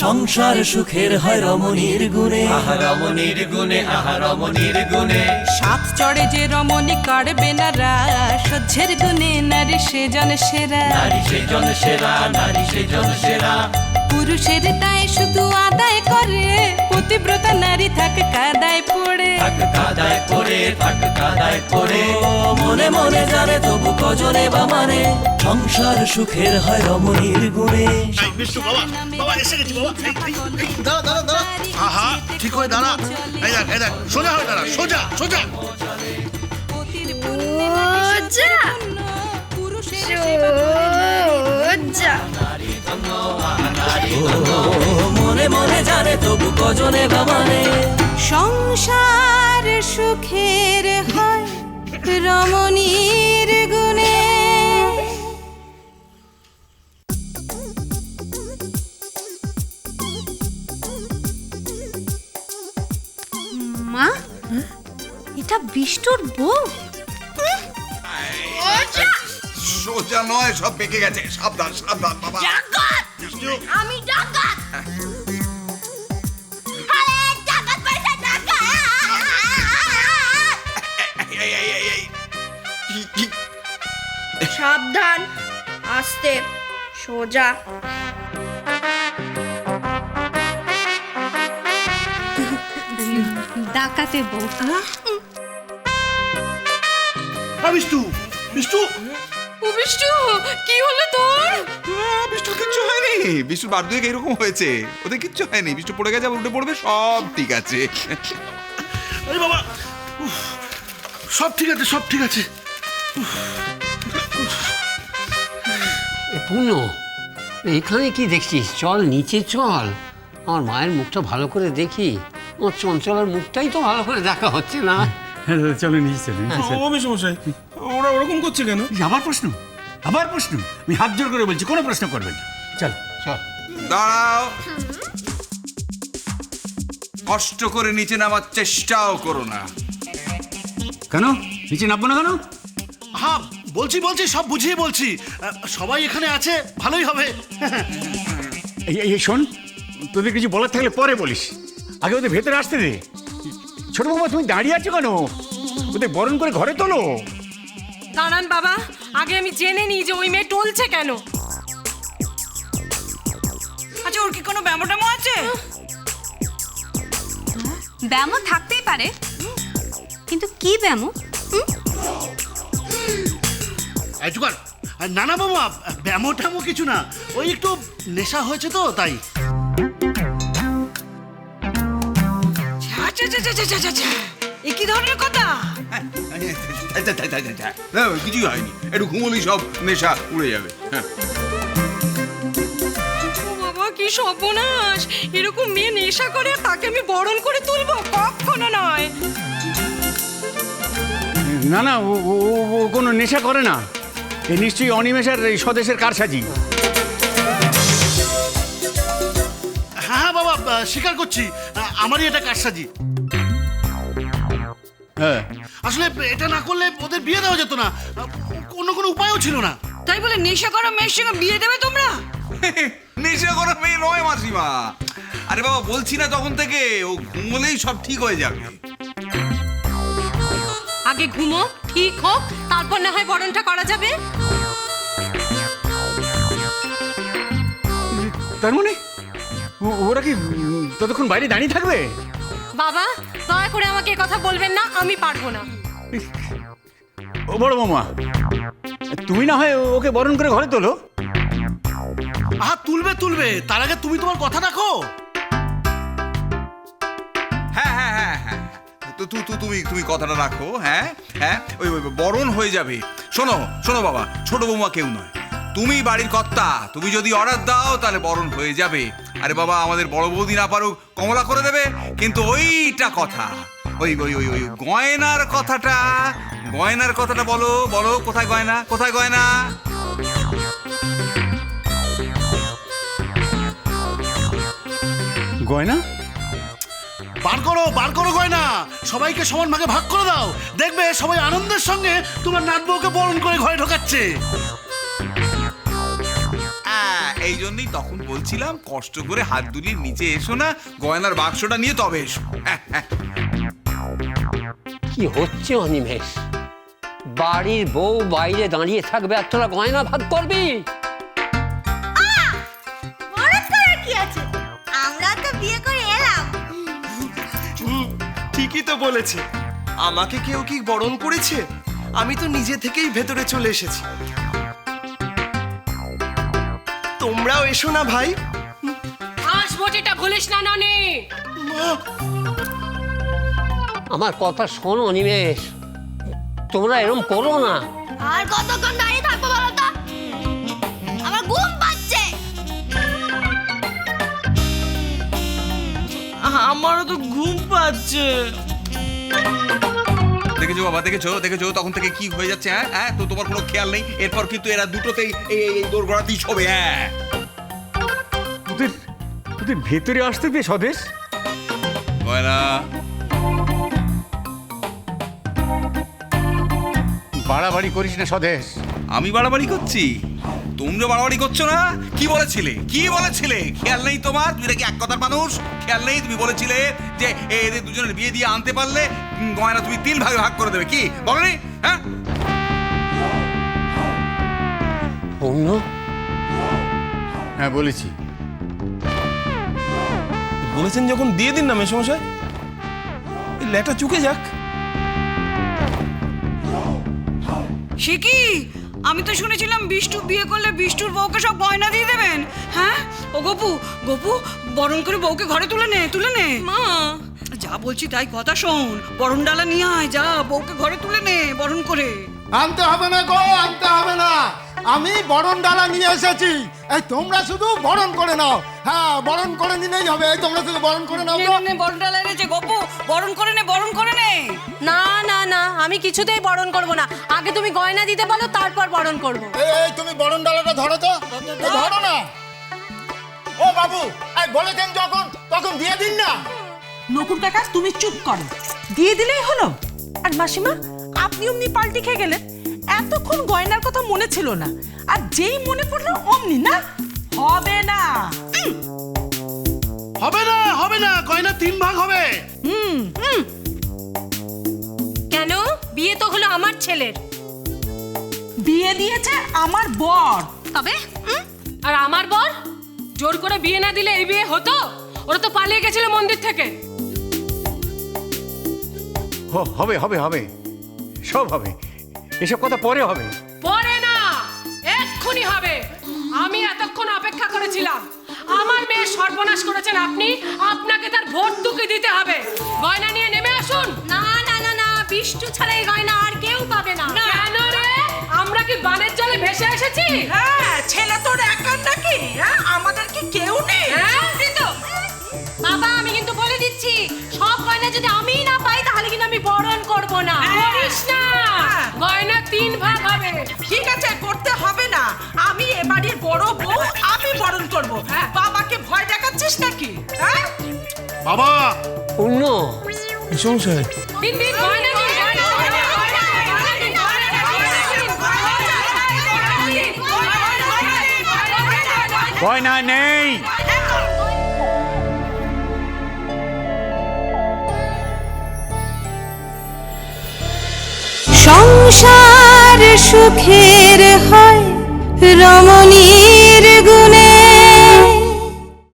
সংসার সুখের হয় রমণীর গুণে, আহা রমণীর গুণে, আহা রমণীর গুণে। সাত চড়ে যে রমণী কাড়বে না রাস, সহ্যের গুণে নারী সেজন সেরা। নারী সেজন সেরা, নারী সেজন সেরা। পুরুষের দায় শুধু আদায় করে, পতিব্রতা নারী থাকে কাদায় পড়ে। থাক কাদায় পড়ে, থাক কাদায় পড়ে। মনে মনে জানে তবু কজনে বা মানে, সংসার সুখের হয় রমণীর গুণে। বিষ্ণু বাবা, বাবা এসে গেছি বাবা। দাঁড়া দাঁড়া দাঁড়া, আহা ঠিক হয়ে দাঁড়া। এই দেখ, এই দেখ, সোজা হয়ে দাঁড়া, সোজা সোজা। মনে মনে জানে তবু কজনে বা মানে, সংসার সুখের হয় রমণীর গুণে। মা, এটা বিষ্টুর বউ? সোজা নয়, সব পেকে গেছে। সাবধান সাবধান বাবা। আমি ডাকাত। আরে ডাকাত পয়সা ডাকাত। সাবধান, আস্তে, সোজা। ডাকাতের বউ। বিষ্টু, বিষ্টু, ও বিষ্টু, কি হলো তোর? বিষ্টু কিচ্ছু হয়নি। বিষ্টু বার দুয়েক এরকম হয়েছে, ওদের কিচ্ছু হয়নি। বিষ্টু পড়ে গেছে, আবার উঠে পড়বে, সব ঠিক আছে। আরে বাবা, সব ঠিক আছে, সব ঠিক আছে। পূর্ণ, এখানে কি দেখছিস? চল নিচে চল, আমার মায়ের মুখটা ভালো করে দেখি। আমার চঞ্চলার মুখটাই তো ভালো করে দেখা হচ্ছে না। চলো নিচে চলো। মশাই, ওরা ওরকম করছে কেন? আবার প্রশ্ন, আবার প্রশ্ন? আমি হাত জোর করে বলছি, কোনো প্রশ্ন করবেন না। চল চল। দাঁড়াও, কষ্ট করে নিচে নামার চেষ্টাও করো না। কেন নিচে নামবো না কেন? হ্যাঁ বলছি বলছি, সব বুঝিয়ে বলছি। সবাই এখানে আছে, ভালোই হবে। এই শোন, তোদের কিছু বলার থাকলে পরে বলিস, আগে ওদের ভেতরে আসতে দে। ছোট বাবা, তুমি দাঁড়িয়ে আছো কেন? ওদের বরণ করে ঘরে তোলো। দাঁড়ান বাবা, আগে আমি জেনে নিই যে ওই মেয়ে টলছে কেন। আচ্ছা, ওর কি কোনো ব্যামো আছে? ব্যামো থাকতেই পারে, কিন্তু কি ব্যামো? জুগার, না না বাবা, ব্যামো ট্যামো কিছু না, ওই একটু নেশা হয়েছে তো তাই। কি ধরনের কথা? কিছুই হয়নি, একটু ঘুমোলি সব নেশা উড়ে যাবে। বাবা, কি সর্বনাশ! এরকম মেয়ে নেশা করে তাকে আমি বরণ করে তুলবো? কখনো নয়। না না, ও কোনো নেশা করে না। এ নিশ্চয়ই অনিমেষের এই স্বদেশের কারসাজি। হ্যাঁ বাবা, স্বীকার করছি, আমারই এটা কারসাজি। হ্যাঁ, আসলে এটা না করলে ওদের বিয়ে দেওয়া যেত না, অন্য কোনো উপায়ও ছিল না। তাই বলে নেশা করা মেয়ের সঙ্গে বিয়ে দেবে তোমরা? নেশা করা মেয়ে নয় মাসিমা। আরে বাবা, বলছি না তখন থেকে, ও ঘুমোলেই সব ঠিক হয়ে যাবে। আগে ঘুমো, ঠিক হোক, তারপর না হয় বরণটা করা যাবে। তার মানে ওরা কি ততক্ষণ বাইরে দাঁড়িয়ে থাকবে? বাবা, দয়া করে আমাকে এ কথা বলবেন না, আমি পারবো না। ও বড় মামা, তুমি না হয় ওকে বরণ করে ঘরে তোলো। তুলবে তুলবে, তার আগে তুমি তোমার কথা রাখো। হ্যাঁ হ্যাঁ হ্যাঁ হ্যাঁ, তো তুমি কথাটা রাখো। হ্যাঁ হ্যাঁ, ওই বরণ হয়ে যাবে। শোনো শোনো বাবা, ছোট বৌমা কেউ নয়, তুমি বাড়ির কর্তা। তুমি যদি অর্ডার দাও তাহলে বরণ হয়ে যাবে। আরে বাবা, আমাদের বড় বৌদি না পারুক, কমলা করে দেবে। কিন্তু ওইটা কথা, ওই ওই ওই ওই গয়নার কথাটা, গয়নার কথাটা বলো বলো, কোথায় গয়না, কোথায় গয়না? গয়না বার করো গয়না, সবাইকে সমান ভাগে ভাগ করে দাও। দেখবে সবাই আনন্দের সঙ্গে তোমার নাতবউকে বরণ করে ঘরে ঢোকাচ্ছে। এই জন্যই তখন বলছিলাম কষ্ট করে হাত দুলির নিচে এসো না, গয়নার বাক্সটা নিয়ে তবে এসো। কি হচ্ছে অনিমেষ? বাড়ির বউ বাইরে দাঁড়িয়ে থাকবে আর তোরা গয়না ভাগ করবি? কি আছে, আমরা তো বিয়ে করে এলাম। ঠিকই তো বলেছে, আমাকে কেউ কি বরণ করেছে? আমি তো নিজে থেকেই ভেতরে চলে এসেছি। তোমরাও এসো না ভাই। হাঁসবটিটা ভুলিস না ননি। আমার কথা শোনো অনিমেষ, তোমরা এরকম করো না। আর কতক্ষণ দাঁড়িয়ে থাকবো বলো তো? আমার ঘুম পাচ্ছে। আমারও তো ঘুম পাচ্ছে। দেখেছো বাবা, দেখেছো দেখেছো তখন থেকে কি হয়ে যাচ্ছে? হ্যাঁ হ্যাঁ, তো তোমার কোনো খেয়াল নেই। এরপর কিন্তু এরা দুটোতেই এই দোরগড়াতেই ছবে। হ্যাঁ, তোদের ভেতরে আসতে দে স্বদেশ। গয়না বাড়াবাড়ি করিস না স্বদেশ। আমি বাড়াবাড়ি করছি? তোমরা বাড়াবাড়ি করছো না? কি বলেছিলে? খেয়াল নেই তোমার? তুমি নাকি এক কথার মানুষ, খেয়াল নেই? তুমি বলেছিলে যে এদের দুজনের বিয়ে দিয়ে আনতে পারলে গয়না তুমি 3 ভাগে ভাগ করে দেবে, কি বলনি? হ্যাঁ, অন্য হ্যাঁ বলেছি। বলেছেন যখন দিয়ে দিন না মেসমশাই, এই লেটা চুকে যাক। সে কি? আমি তো শুনেছিলাম বিষ্টু বিয়ে করলে বিষ্টুর বউকে সব গয়না দিয়ে দেবেন। হ্যাঁ ও গপু, বরণ করে বউকে ঘরে তুলে নে। মা যা বলছি তাই কথা শোন, বরণ ডালা নিয়ে আয়, যা বউকে ঘরে তুলে নে বরণ করে। আনতে হবে না গো, আনতে হবে না, আমি বরণ ডালা নিয়ে এসেছি। এই তোমরা শুধু বরণ করে নাও। হ্যাঁ, বরণ করে নিলেই হবে। এই তোমরা শুধু বরণ করে নাও। বরণ ডালা এনেছে গপু, বরণ করে নে। না না না, আমি কিছুতেই বরণ করব না। আগে তুমি গয়না দিতে বলো, তারপর বরণ করব। এই তুমি বরণ ডালাটা ধরো তো, ধরো না। ও বাবু, এই বলেছেন যখন তখন দিয়ে দিন না। নকুর কাকা তুমি চুপ করো, দিয়ে দিলেই হলো। আর মাসিমা আপনি অমনি পাল্টি খেয়ে গেলেন। এতক্ষণ গয়নার কথা মনে ছিল না, আর যেই মনে পড়লো অমনি না। হবে না, হবে না, গয়না 3 ভাগ হবে। কেন? বিয়ে তো হলো আমার ছেলের, বিয়ে দিয়েছে আমার বর। তবে আর আমার বর জোর করে বিয়ে না দিলে এই বিয়ে হতো? ওরা তো পালিয়ে গেছিল মন্দির থেকে। হবে হবে হবে, সব হবে। এসব কথা পরে হবে। পরে না, এক্ষুনি হবে। আমি এতক্ষণ অপেক্ষা করেছিলাম। আমার মেয়ে সর্বনাশ করেছেন আপনি, আপনাকে তার ভর্তুকি দিতে হবে। গয়না নিয়ে নেমে আসুন। না না না না, বিষ্টু ছাড়া এই গয়না আর কেউ পাবে না। কেন রে? আমরা কি বানের জলে ভেসে এসেছি? হ্যাঁ, ছেলে তোর একার নাকি? হ্যাঁ, আমাদের কি কেউ নেই? বাবা, আমি কিন্তু বলে দিচ্ছি, সব গয়না যদি আমিই না পাই তাহলে কিন্তু আমি বরণ করব না। করিস না, গয়না 3 ভাগ হবে। ঠিক আছে, করতে হবে না। আমি এ বাড়ির বড় বউ, আমি বরণ করব। বাবাকে ভয় দেখাচ্ছিস নাকি? হ্যাঁ বাবা, অন্য মেসমশাই, দিন গয়না দিন, গয়না নেই। সংসার সুখের হয় রমণী।